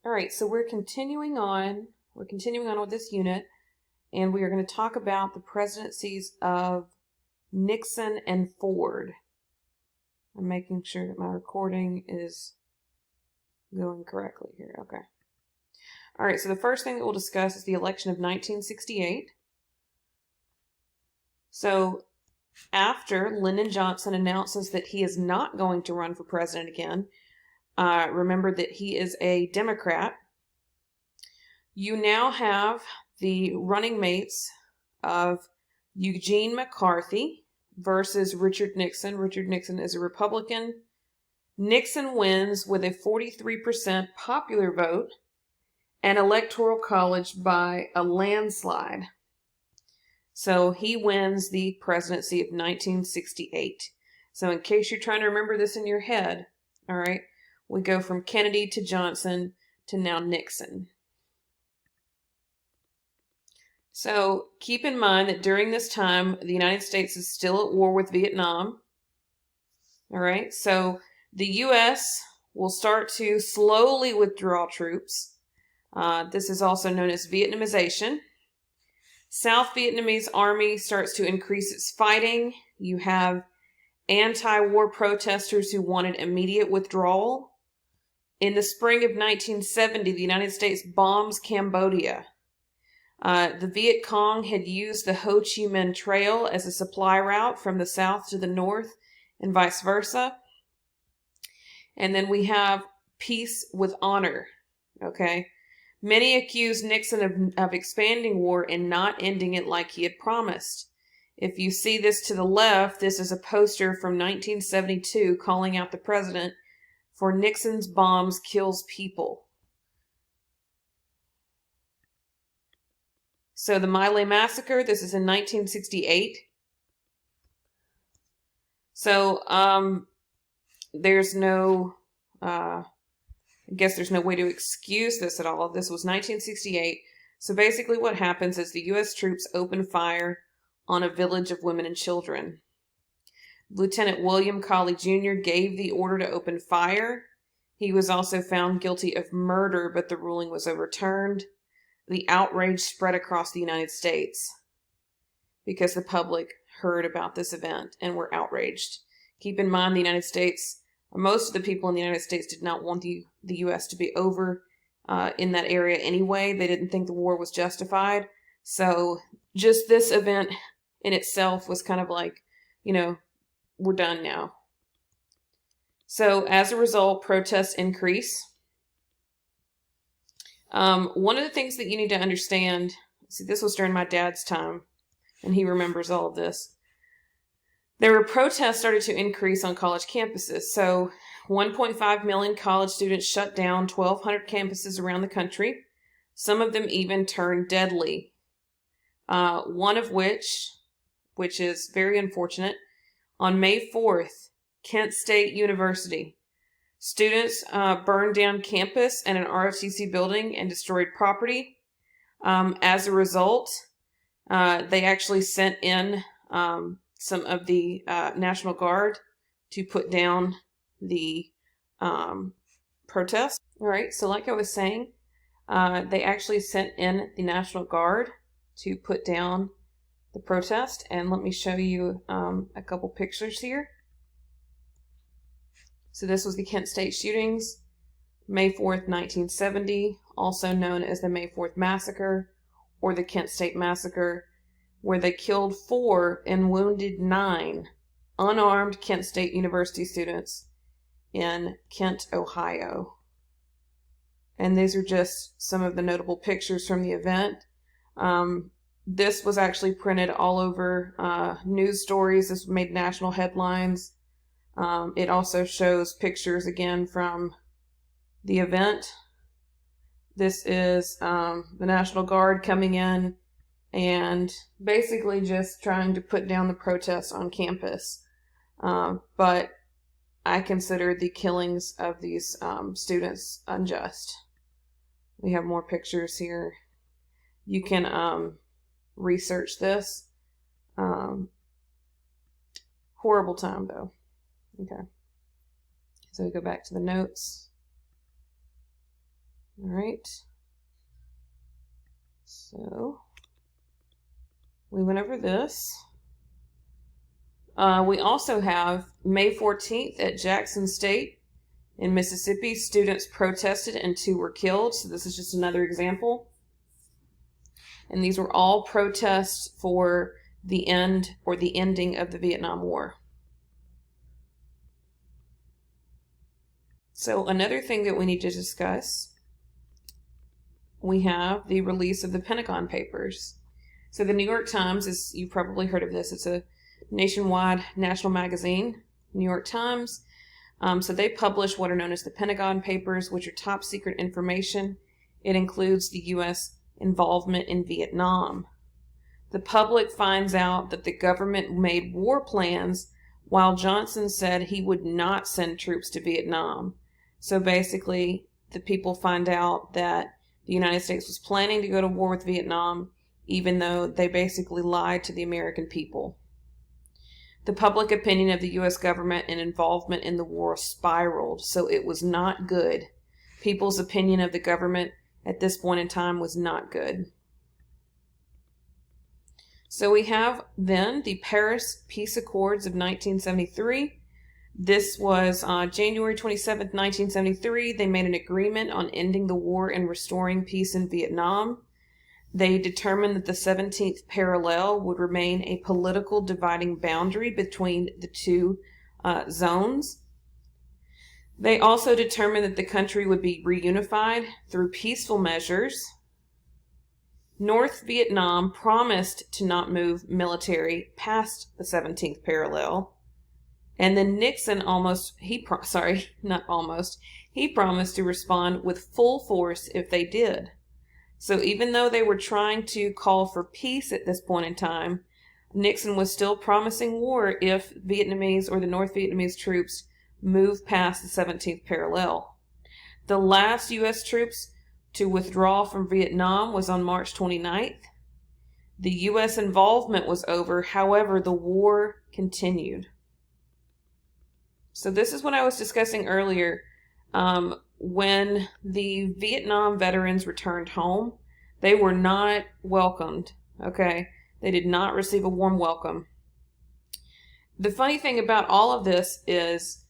All right, so we're continuing on. We're continuing on with this unit, and we are going to talk about the presidencies of Nixon and Ford. I'm making sure that my recording is going correctly here. Okay. All right, so the first thing that we'll discuss is the election of 1968. So after Lyndon Johnson announces that he is not going to run for president again, remember that he is a Democrat. You now have the running mates of Eugene McCarthy versus Richard Nixon. Richard Nixon is a Republican. Nixon wins with a 43% popular vote and Electoral College by a landslide. So he wins the presidency of 1968. So in case you're trying to remember this in your head, all right, we go from Kennedy to Johnson to now Nixon. So keep in mind that during this time, the United States is still at war with Vietnam. All right, so the U.S. will start to slowly withdraw troops. This is also known as Vietnamization. South Vietnamese army starts to increase its fighting. You have anti-war protesters who wanted immediate withdrawal. In the spring of 1970, the United States bombs Cambodia. The Viet Cong had used the Ho Chi Minh Trail as a supply route from the south to the north and vice versa. And then we have peace with honor, okay? Many accuse Nixon of expanding war and not ending it like he had promised. If you see this to the left, this is a poster from 1972 calling out the president for Nixon's bombs kills people. So the My Lai massacre, this is in 1968. So there's no, I guess there's no way to excuse this at all. This was 1968. So basically what happens is the U.S. troops open fire on a village of women and children. Lieutenant William Colley Jr. gave the order to open fire. He was also found guilty of murder, but the ruling was overturned. The outrage spread across the United States because the public heard about this event and were outraged. Keep in mind, the United States, most of the people in the United States did not want the U.S. to be over in that area anyway. They didn't think the war was justified. So just this event in itself was kind of like, you know, we're done now. So as a result, protests increase. One of the things that you need to understand, see, this was during my dad's time, and he remembers all of this. There were protests started to increase on college campuses. So 1.5 million college students shut down 1,200 campuses around the country. Some of them even turned deadly. One of which is very unfortunate, on May 4th, Kent State University. Students burned down campus and an ROTC building and destroyed property. As a result, they actually sent in some of the National Guard to put down the protests. All right, so like I was saying, they actually sent in the National Guard to put down the protest. And let me show you a couple pictures here. So this was the Kent State shootings, May 4th, 1970, also known as the May 4th Massacre or the Kent State Massacre, where they killed 4 and wounded 9 unarmed Kent State University students in Kent, Ohio. And these are just some of the notable pictures from the event. This was actually printed all over news stories. This made national headlines. It also shows pictures again from the event. This is the National Guard coming in and basically just trying to put down the protests on campus. But I consider the killings of these students unjust. We have more pictures here. You can research this. Horrible time though. Okay. So we go back to the notes. All right. So we went over this. We also have May 14th at Jackson State in Mississippi. Students protested and 2 were killed. So this is just another example. And these were all protests for the end or the ending of the Vietnam War. So another thing that we need to discuss, we have the release of the Pentagon Papers. So the New York Times, is, you've probably heard of this, it's a nationwide national magazine, New York Times. So they publish what are known as the Pentagon Papers, which are top secret information. It includes the U.S. involvement in Vietnam. The public finds out that the government made war plans while Johnson said he would not send troops to Vietnam. So basically, the people find out that the United States was planning to go to war with Vietnam, even though they basically lied to the American people. The public opinion of the U.S. government and involvement in the war spiraled, so it was not good. People's opinion of the government at this point in time was not good. So we have then the Paris Peace Accords of 1973. This was January 27th, 1973. They made an agreement on ending the war and restoring peace in Vietnam. They determined that the 17th parallel would remain a political dividing boundary between the two zones. They also determined that the country would be reunified through peaceful measures. North Vietnam promised to not move military past the 17th parallel. And then Nixon he promised to respond with full force if they did. So even though they were trying to call for peace at this point in time, Nixon was still promising war if Vietnamese or the North Vietnamese troops moved past the 17th parallel. The last U.S. troops to withdraw from Vietnam was on March 29th. The U.S. involvement was over, however, the war continued. So this is what I was discussing earlier. When the Vietnam veterans returned home, they were not welcomed, okay? They did not receive a warm welcome. The funny thing about all of this is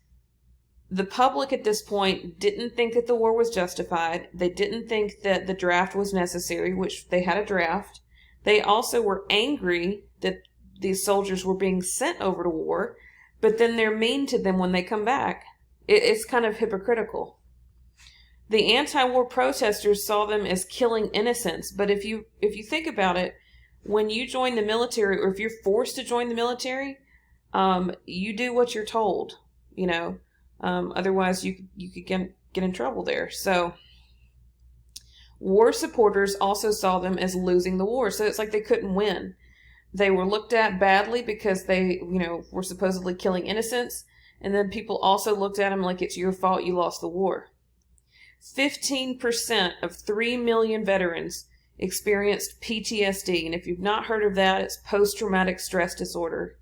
the public at this point didn't think that the war was justified. They didn't think that the draft was necessary, which they had a draft. They also were angry that these soldiers were being sent over to war, but then they're mean to them when they come back. It's kind of hypocritical. The anti-war protesters saw them as killing innocents, but if you think about it, when you join the military, or if you're forced to join the military, you do what you're told, you know. Otherwise, you could get in trouble there. So, war supporters also saw them as losing the war. So it's like they couldn't win. They were looked at badly because they, were supposedly killing innocents. And then people also looked at them like it's your fault you lost the war. 15% of 3 million veterans experienced PTSD. And if you've not heard of that, it's post-traumatic stress disorder.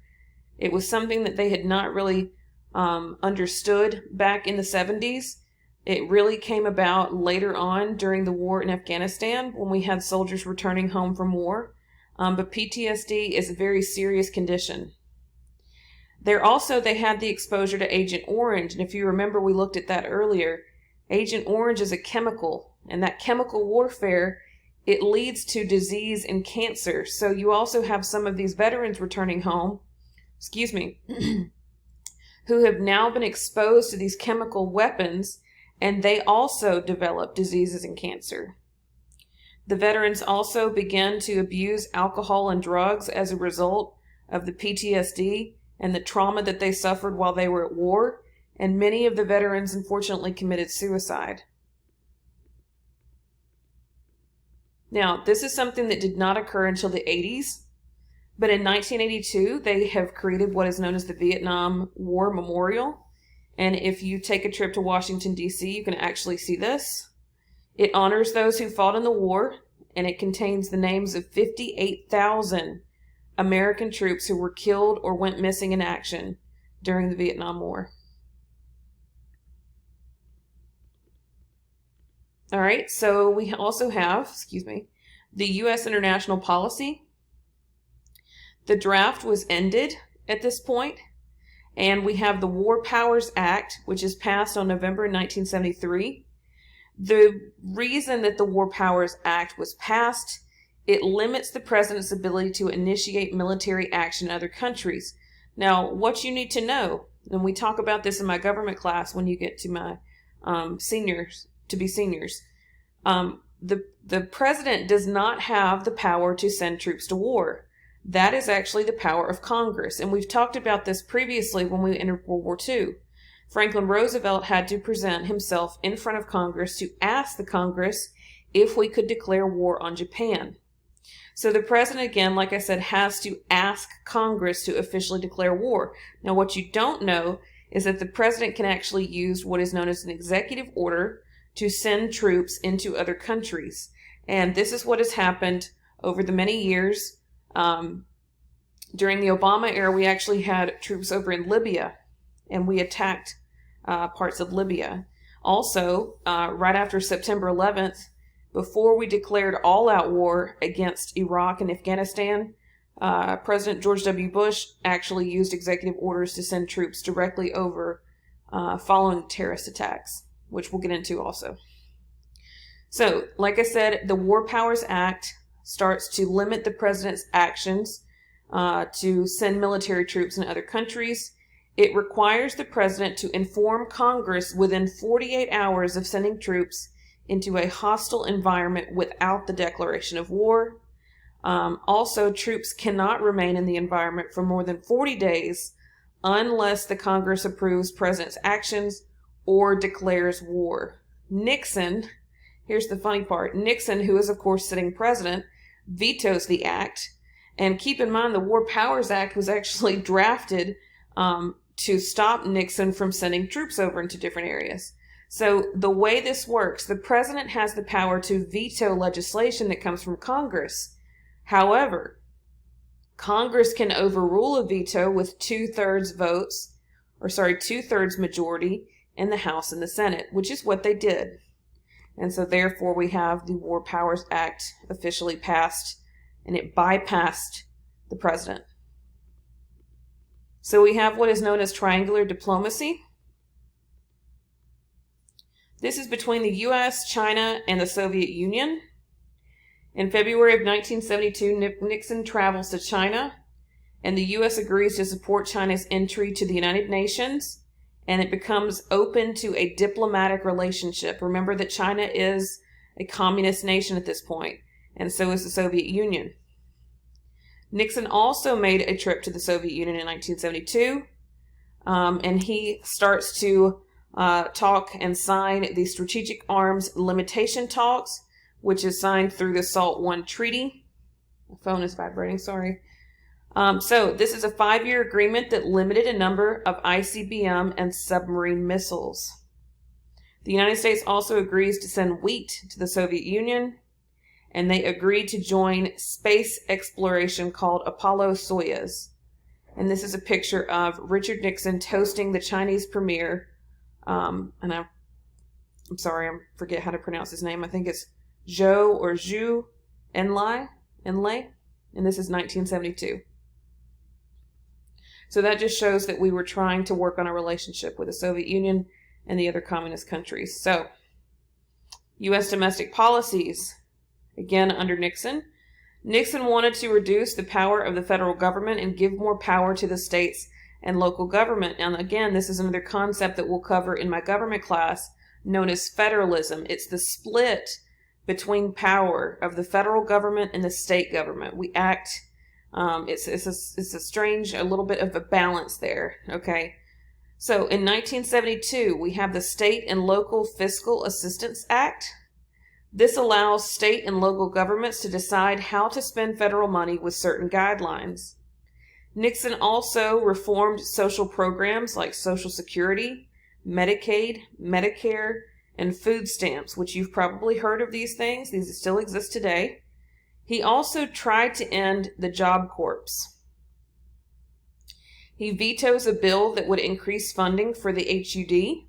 It was something that they had not really understood back in the 70s. It really came about later on during the war in Afghanistan when we had soldiers returning home from war. But PTSD is a very serious condition. They had the exposure to Agent Orange. And if you remember, we looked at that earlier. Agent Orange is a chemical, and that chemical warfare, it leads to disease and cancer. So you also have some of these veterans returning home, who have now been exposed to these chemical weapons, and they also develop diseases and cancer. The veterans also began to abuse alcohol and drugs as a result of the PTSD and the trauma that they suffered while they were at war, and many of the veterans unfortunately committed suicide. Now, this is something that did not occur until the 80s, but in 1982, they have created what is known as the Vietnam War Memorial. And if you take a trip to Washington, D.C., you can actually see this. It honors those who fought in the war, and it contains the names of 58,000 American troops who were killed or went missing in action during the Vietnam War. All right, so we also have, the U.S. international policy. The draft was ended at this point, and we have the War Powers Act, which is passed on November 1973. The reason that the War Powers Act was passed, it limits the president's ability to initiate military action in other countries. Now, what you need to know, and we talk about this in my government class when you get to my seniors, the president does not have the power to send troops to war. That is actually the power of Congress. And we've talked about this previously when we entered World War II. Franklin Roosevelt had to present himself in front of Congress to ask the Congress if we could declare war on Japan. So the president, again, like I said, has to ask Congress to officially declare war. Now, what you don't know is that the president can actually use what is known as an executive order to send troops into other countries. And this is what has happened over the many years. During the Obama era, we actually had troops over in Libya, and we attacked parts of Libya. Also, right after September 11th, before we declared all-out war against Iraq and Afghanistan, President George W. Bush actually used executive orders to send troops directly over following terrorist attacks, which we'll get into also. So, like I said, the War Powers Act starts to limit the president's actions to send military troops in other countries. It requires the president to inform Congress within 48 hours of sending troops into a hostile environment without the declaration of war. Also, troops cannot remain in the environment for more than 40 days unless the Congress approves president's actions or declares war. Nixon, here's the funny part, Nixon, who is of course sitting president, vetoes the act. And keep in mind, the War Powers Act was actually drafted to stop Nixon from sending troops over into different areas. So the way this works, the president has the power to veto legislation that comes from Congress. However, Congress can overrule a veto with two-thirds majority in the House and the Senate, which is what they did. And so therefore we have the War Powers Act officially passed, and it bypassed the president. So we have what is known as triangular diplomacy. This is between the U.S., China, and the Soviet Union. In February of 1972, Nixon travels to China, and the U.S. agrees to support China's entry to the United Nations, and it becomes open to a diplomatic relationship. Remember that China is a communist nation at this point, and so is the Soviet Union. Nixon also made a trip to the Soviet Union in 1972, and he starts to talk and sign the Strategic Arms Limitation Talks, which is signed through the SALT I Treaty. My phone is vibrating, sorry. So this is a 5-year agreement that limited a number of ICBM and submarine missiles. The United States also agrees to send wheat to the Soviet Union, and they agreed to join space exploration called Apollo-Soyuz. And this is a picture of Richard Nixon toasting the Chinese premier. And I'm sorry, I forget how to pronounce his name. I think it's Zhou Enlai, and this is 1972. So that just shows that we were trying to work on a relationship with the Soviet Union and the other communist countries. So, U.S. domestic policies, again under Nixon. Nixon wanted to reduce the power of the federal government and give more power to the states and local government. And again, this is another concept that we'll cover in my government class known as federalism. It's the split between power of the federal government and the state government. We act, it's a strange, a little bit of a balance there, okay? So in 1972, we have the State and Local Fiscal Assistance Act. This allows state and local governments to decide how to spend federal money with certain guidelines. Nixon also reformed social programs like Social Security, Medicaid, Medicare, and food stamps, which you've probably heard of these things. These still exist today. He also tried to end the Job Corps. He vetoes a bill that would increase funding for the HUD.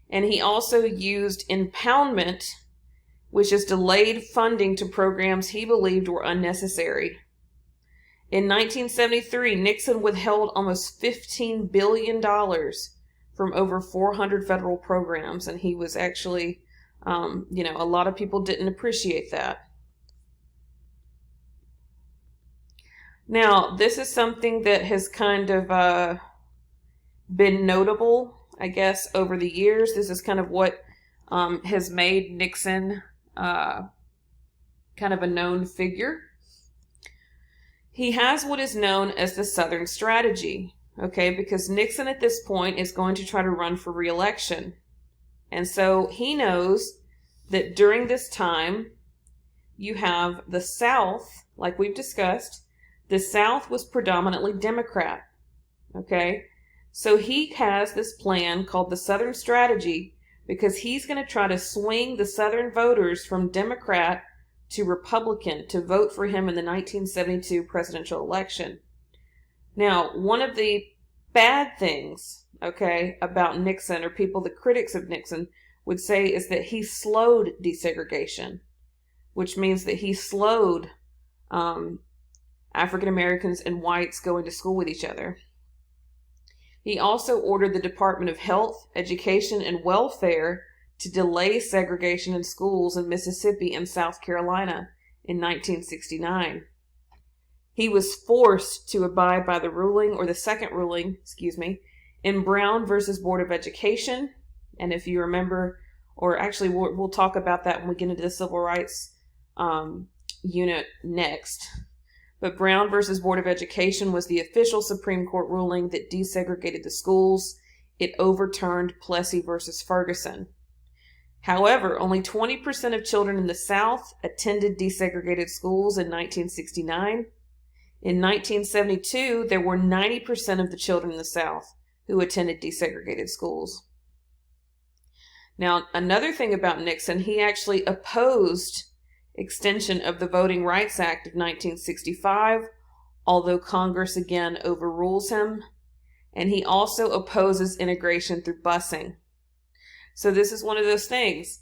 And he also used impoundment, which is delayed funding to programs he believed were unnecessary. In 1973, Nixon withheld almost $15 billion from over 400 federal programs, and he was actually, a lot of people didn't appreciate that. Now, this is something that has kind of been notable, I guess, over the years. This is kind of what has made Nixon kind of a known figure. He has what is known as the Southern Strategy, okay, because Nixon at this point is going to try to run for re-election. And so he knows that during this time, you have the South, like we've discussed, the South was predominantly Democrat, okay? So he has this plan called the Southern Strategy because he's going to try to swing the Southern voters from Democrat to Republican to vote for him in the 1972 presidential election. Now, one of the bad things, okay, about Nixon, or the critics of Nixon would say, is that he slowed desegregation, which means that he slowed African Americans and whites going to school with each other. He also ordered the Department of Health, Education, and Welfare to delay segregation in schools in Mississippi and South Carolina in 1969. He was forced to abide by the ruling, or the second ruling, in Brown versus Board of Education. And if you remember, or actually we'll talk about that when we get into the Civil Rights unit next. But Brown versus Board of Education was the official Supreme Court ruling that desegregated the schools. It overturned Plessy versus Ferguson. However, only 20% of children in the South attended desegregated schools in 1969. In 1972, there were 90% of the children in the South who attended desegregated schools. Now, another thing about Nixon, he actually opposed extension of the Voting Rights Act of 1965, although Congress again overrules him. And he also opposes integration through busing. So this is one of those things.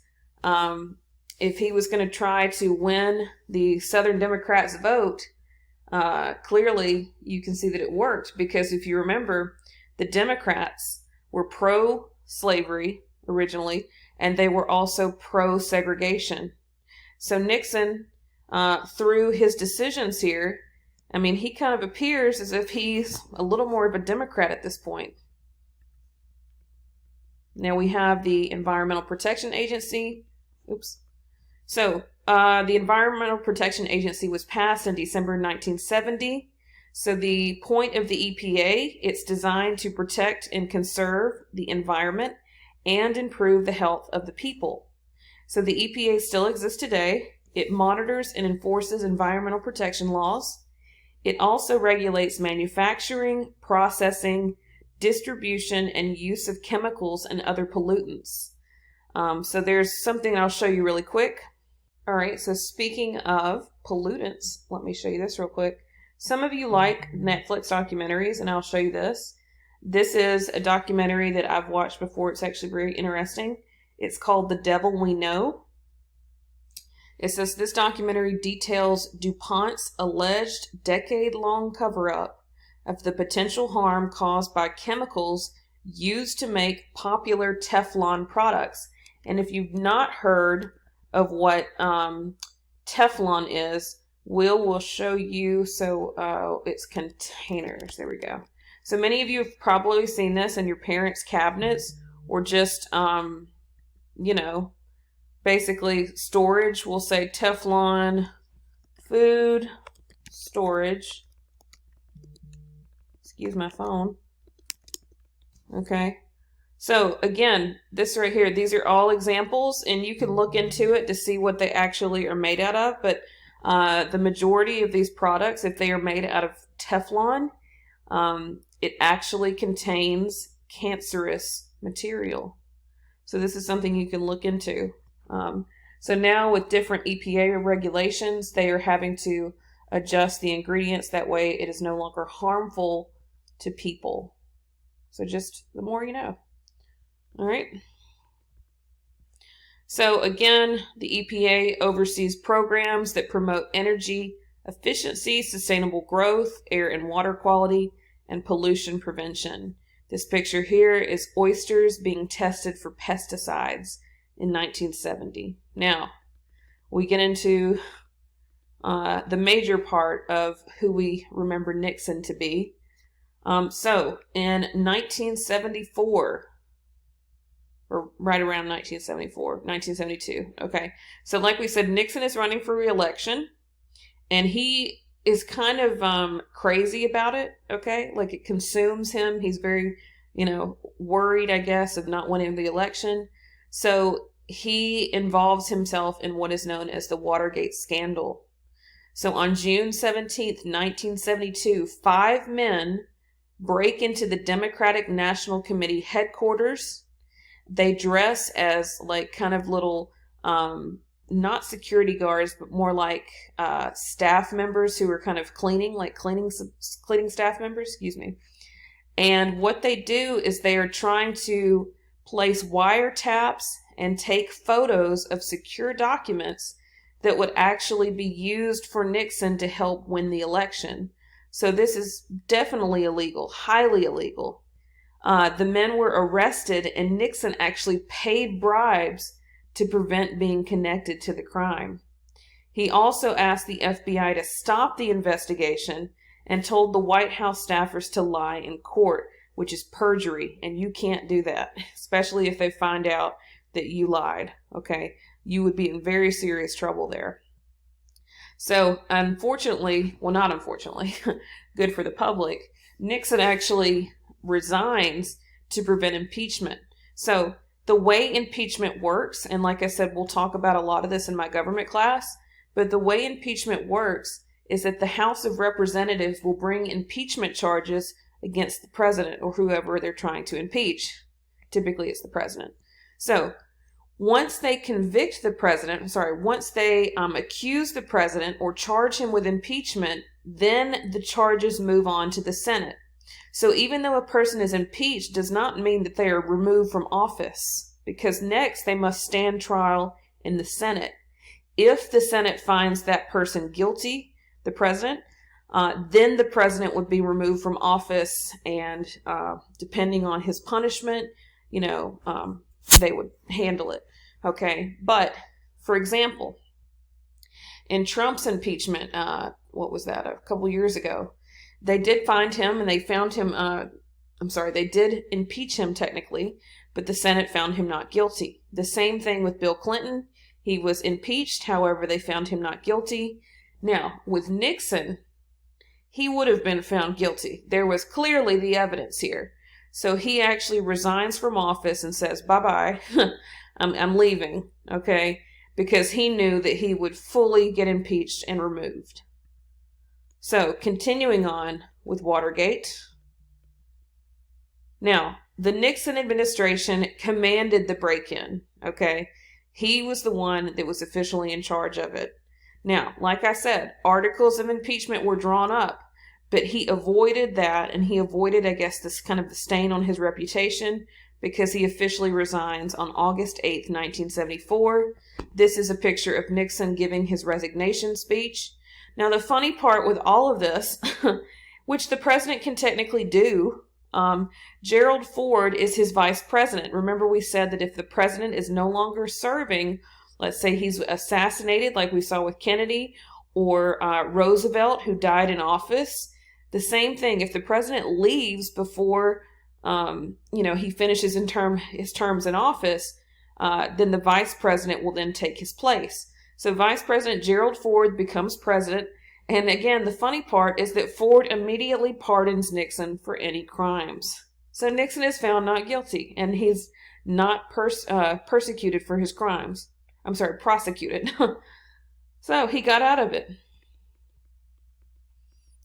If he was going to try to win the Southern Democrats' vote, clearly you can see that it worked. Because if you remember, the Democrats were pro-slavery originally, and they were also pro-segregation. So Nixon, through his decisions here, he kind of appears as if he's a little more of a Democrat at this point. Now we have the Environmental Protection Agency. So the Environmental Protection Agency was passed in December 1970. So the point of the EPA, it's designed to protect and conserve the environment and improve the health of the people. So the EPA still exists today. It monitors and enforces environmental protection laws. It also regulates manufacturing, processing, distribution, and use of chemicals and other pollutants. So there's something I'll show you really quick. All right, so speaking of pollutants, let me show you this real quick. Some of you like Netflix documentaries, and I'll show you this. This is a documentary that I've watched before. It's actually very interesting. It's called The Devil We Know. It says this documentary details DuPont's alleged decade-long cover-up of the potential harm caused by chemicals used to make popular Teflon products. And if you've not heard of what Teflon is, will show you. So it's containers. There we go. So many of you have probably seen this in your parents' cabinets, or just, basically storage. We'll say Teflon food storage. Excuse my phone. Okay. So again, this right here, these are all examples, and you can look into it to see what they actually are made out of. But the majority of these products, if they are made out of Teflon, it actually contains cancerous material. So this is something you can look into. So now with different EPA regulations, they are having to adjust the ingredients. That way it is no longer harmful to people. So just the more you know. All right. So again, the EPA oversees programs that promote energy efficiency, sustainable growth, air and water quality, and pollution prevention. This picture here is oysters being tested for pesticides in 1970. Now, we get into the major part of who we remember Nixon to be. So in 1974, or right around 1972. Okay. So like we said, Nixon is running for re-election, and he is kind of crazy about it. Okay. Like it consumes him. He's very, worried, I guess, of not winning the election. So he involves himself in what is known as the Watergate scandal. So on June 17th, 1972, 5 men break into the Democratic National Committee headquarters. They dress as like kind of little, not security guards, but more like staff members who are kind of cleaning staff members, excuse me. And what they do is they are trying to place wiretaps and take photos of secure documents that would actually be used for Nixon to help win the election. So this is definitely illegal, highly illegal. The men were arrested, and Nixon actually paid bribes to prevent being connected to the crime. He also asked the FBI to stop the investigation and told the White House staffers to lie in court, which is perjury, and you can't do that, especially if they find out that you lied, okay? You would be in very serious trouble there. So unfortunately, well, not unfortunately, good for the public, Nixon actually resigns to prevent impeachment. So the way impeachment works, and like I said, we'll talk about a lot of this in my government class, but the way impeachment works is that the House of Representatives will bring impeachment charges against the president or whoever they're trying to impeach. Typically, it's the president. So once they convict the president, once they accuse the president or charge him with impeachment, then the charges move on to the Senate. So even though a person is impeached does not mean that they are removed from office, because next they must stand trial in the Senate. If the Senate finds that person guilty, the president, then the president would be removed from office, and depending on his punishment, they would handle it. Okay. But for example, in Trump's impeachment, what was that? A couple years ago, they did find him, and they found him, they did impeach him technically, but the Senate found him not guilty. The same thing with Bill Clinton. He was impeached. However, they found him not guilty. Now, with Nixon, he would have been found guilty. There was clearly the evidence here. So he actually resigns from office and says, bye-bye, I'm leaving, okay? Because he knew that he would fully get impeached and removed. So, continuing on with Watergate. Now, the Nixon administration commanded the break-in, okay? He was the one that was officially in charge of it. Now, like I said, articles of impeachment were drawn up, but he avoided that, and he avoided, I guess, this kind of the stain on his reputation, because he officially resigns on August 8th, 1974. This is a picture of Nixon giving his resignation speech. Now, the funny part with all of this, which the president can technically do, Gerald Ford is his vice president. Remember, we said that if the president is no longer serving, let's say he's assassinated like we saw with Kennedy, or Roosevelt, who died in office, the same thing. If the president leaves before he finishes his terms in office, then the vice president will then take his place. So Vice President Gerald Ford becomes president. And again, the funny part is that Ford immediately pardons Nixon for any crimes. So Nixon is found not guilty, and he's not persecuted for his crimes. Prosecuted. So he got out of it.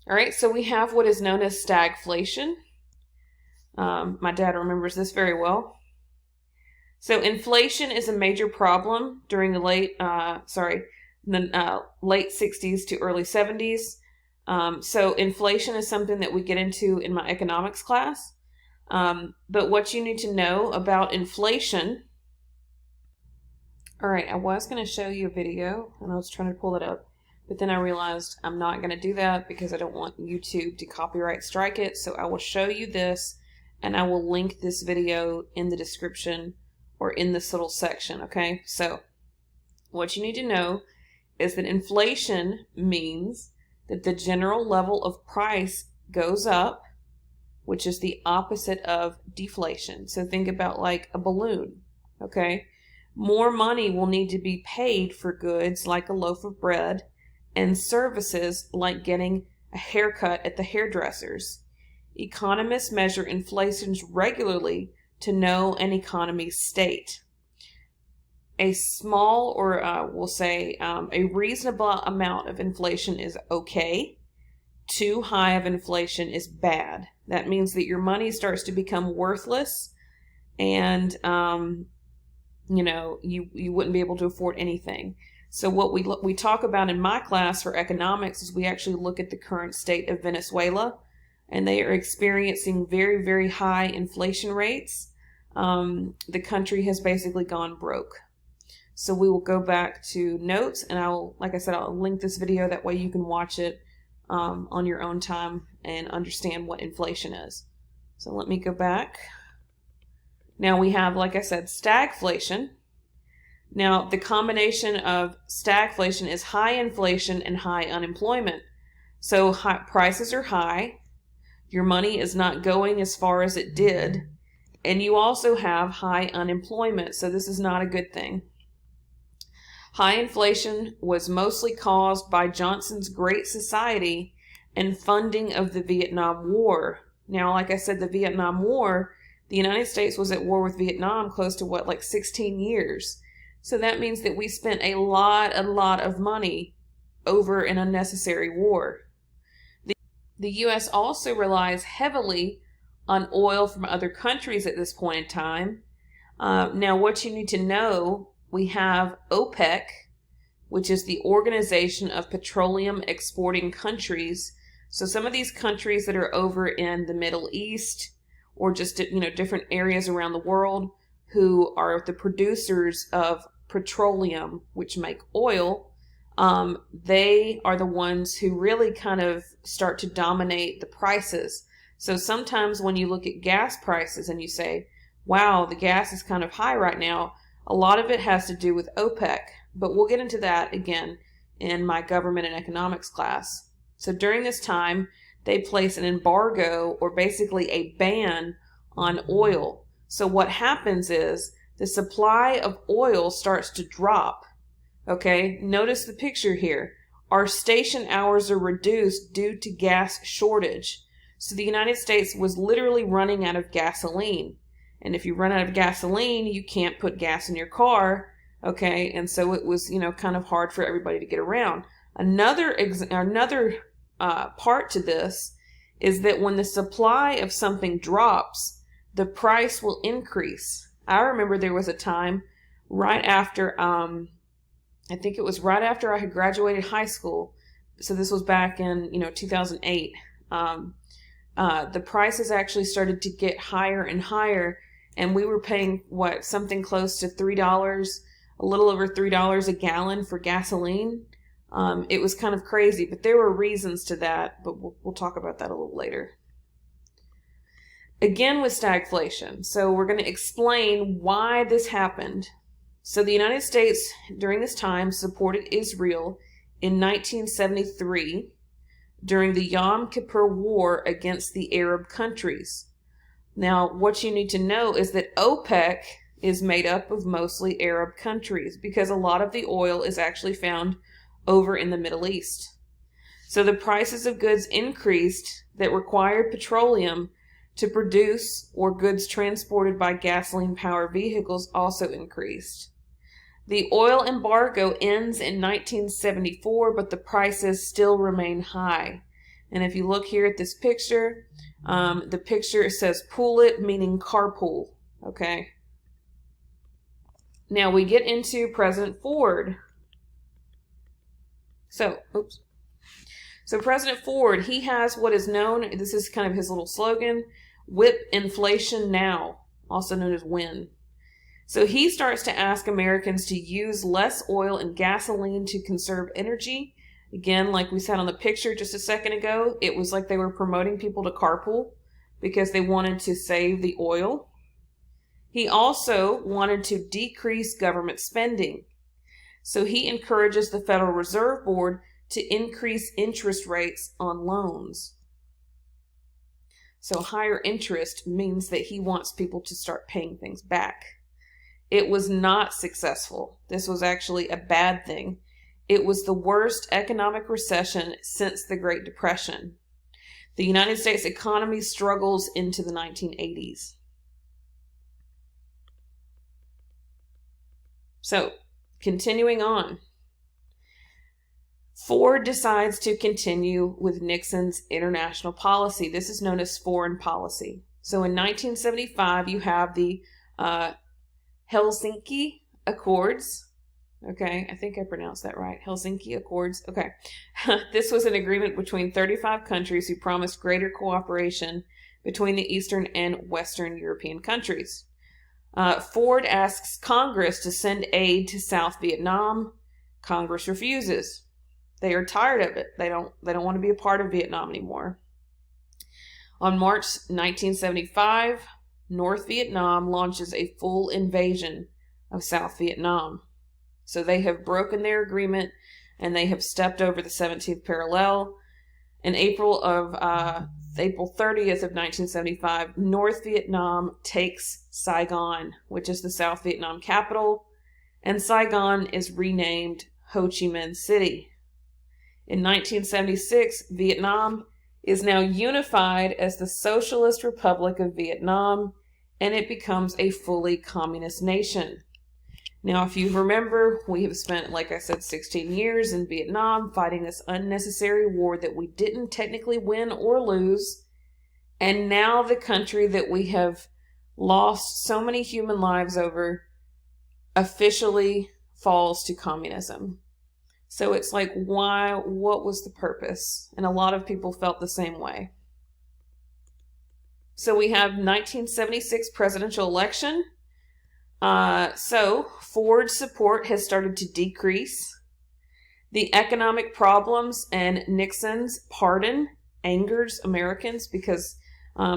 All right, so we have what is known as stagflation. My dad remembers this very well. So inflation is a major problem during the late 60s to early 70s. So inflation is something that we get into in my economics class. But what you need to know about inflation All right, I was going to show you a video, and I was trying to pull it up, but then I realized I'm not going to do that because I don't want YouTube to copyright strike it. So I will show you this, and I will link this video in the description or in this little section, okay? So what you need to know is that inflation means that the general level of price goes up, which is the opposite of deflation. So think about like a balloon, okay? More money will need to be paid for goods like a loaf of bread and services like getting a haircut at the hairdressers. Economists measure inflation regularly to know an economy's state. A small, or we'll say a reasonable amount of inflation is okay. Too high of inflation is bad. That means that your money starts to become worthless, and you know, you wouldn't be able to afford anything. So what we talk about in my class for economics is we actually look at the current state of Venezuela, and they are experiencing very, very high inflation rates. The country has basically gone broke. So we will go back to notes, and like I said, I'll link this video. That way you can watch it on your own time and understand what inflation is. So let me go back. Now we have, like I said, stagflation. Now the combination of stagflation is high inflation and high unemployment. So prices are high, your money is not going as far as it did, and you also have high unemployment. So this is not a good thing. High inflation was mostly caused by Johnson's Great Society and funding of the Vietnam War. Now, like I said, the Vietnam War, the United States was at war with Vietnam close to like 16 years. So that means that we spent a lot of money over an unnecessary war. The U.S. also relies heavily on oil from other countries at this point in time. Now, what you need to know, we have OPEC, which is the Organization of Petroleum Exporting Countries. So some of these countries that are over in the Middle East, or just, you know, different areas around the world, who are the producers of petroleum, which make oil, they are the ones who really kind of start to dominate the prices. So sometimes when you look at gas prices and you say, wow, the gas is kind of high right now, a lot of it has to do with OPEC. But we'll get into that again in my government and economics class. So during this time, they place an embargo, or basically a ban, on oil. So what happens is the supply of oil starts to drop. Okay, notice the picture here. Our station hours are reduced due to gas shortage. So the United States was literally running out of gasoline. And if you run out of gasoline, you can't put gas in your car. Okay, and so it was, you know, kind of hard for everybody to get around. Another part to this is that when the supply of something drops, the price will increase. I remember there was a time right after, I think it was right after I had graduated high school. So this was back in, 2008. The prices actually started to get higher and higher, and we were paying something close to $3, a little over $3 a gallon for gasoline. It was kind of crazy, but there were reasons to that, but we'll talk about that a little later. Again with stagflation, so we're going to explain why this happened. So the United States during this time supported Israel in 1973 during the Yom Kippur War against the Arab countries. Now, what you need to know is that OPEC is made up of mostly Arab countries because a lot of the oil is actually found over in the Middle East. So the prices of goods increased that required petroleum to produce, or goods transported by gasoline-powered vehicles also increased. The oil embargo ends in 1974, but the prices still remain high. And if you look here at this picture, the picture says "pool it," meaning carpool. Okay. Now we get into President Ford. So President Ford, he has what is known, this is kind of his little slogan, "Whip inflation now," also known as WIN. So he starts to ask Americans to use less oil and gasoline to conserve energy. Again, like we said on the picture just a second ago, it was like they were promoting people to carpool because they wanted to save the oil. He also wanted to decrease government spending. So he encourages the Federal Reserve Board to increase interest rates on loans. So higher interest means that he wants people to start paying things back. It was not successful. This was actually a bad thing. It was the worst economic recession since the Great Depression. The United States economy struggles into the 1980s. So, continuing on. Ford decides to continue with Nixon's international policy. This is known as foreign policy. So in 1975, you have the Helsinki Accords. Okay, I think I pronounced that right. Helsinki Accords. Okay. This was an agreement between 35 countries who promised greater cooperation between the Eastern and Western European countries. Ford asks Congress to send aid to South Vietnam. Congress refuses. They are tired of it. They don't want to be a part of Vietnam anymore. On March 1975, North Vietnam launches a full invasion of South Vietnam. So they have broken their agreement and they have stepped over the 17th parallel. In April 30th of 1975, North Vietnam takes Saigon, which is the South Vietnam capital, and Saigon is renamed Ho Chi Minh City. In 1976, Vietnam is now unified as the Socialist Republic of Vietnam, and it becomes a fully communist nation. Now, if you remember, we have spent, like I said, 16 years in Vietnam fighting this unnecessary war that we didn't technically win or lose. And now the country that we have lost so many human lives over officially falls to communism. So it's like, why? What was the purpose? And a lot of people felt the same way. So we have 1976 presidential election. So Ford's support has started to decrease. The economic problems and Nixon's pardon angers Americans because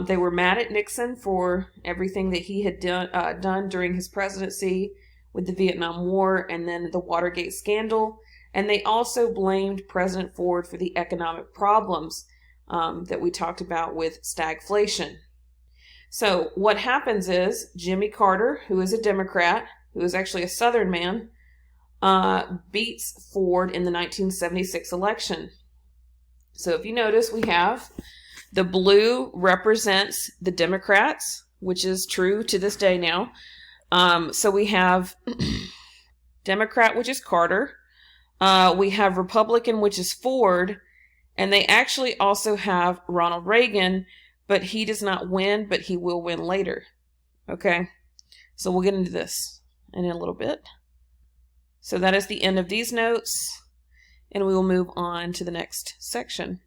they were mad at Nixon for everything that he had done during his presidency with the Vietnam War and then the Watergate scandal. And they also blamed President Ford for the economic problems that we talked about with stagflation. So what happens is Jimmy Carter, who is a Democrat, who is actually a Southern man, beats Ford in the 1976 election. So if you notice, we have the blue represents the Democrats, which is true to this day now. So we have Democrat, which is Carter. We have Republican, which is Ford. And they actually also have Ronald Reagan, but he does not win, but he will win later. Okay, so we'll get into this in a little bit. So that is the end of these notes, and we will move on to the next section.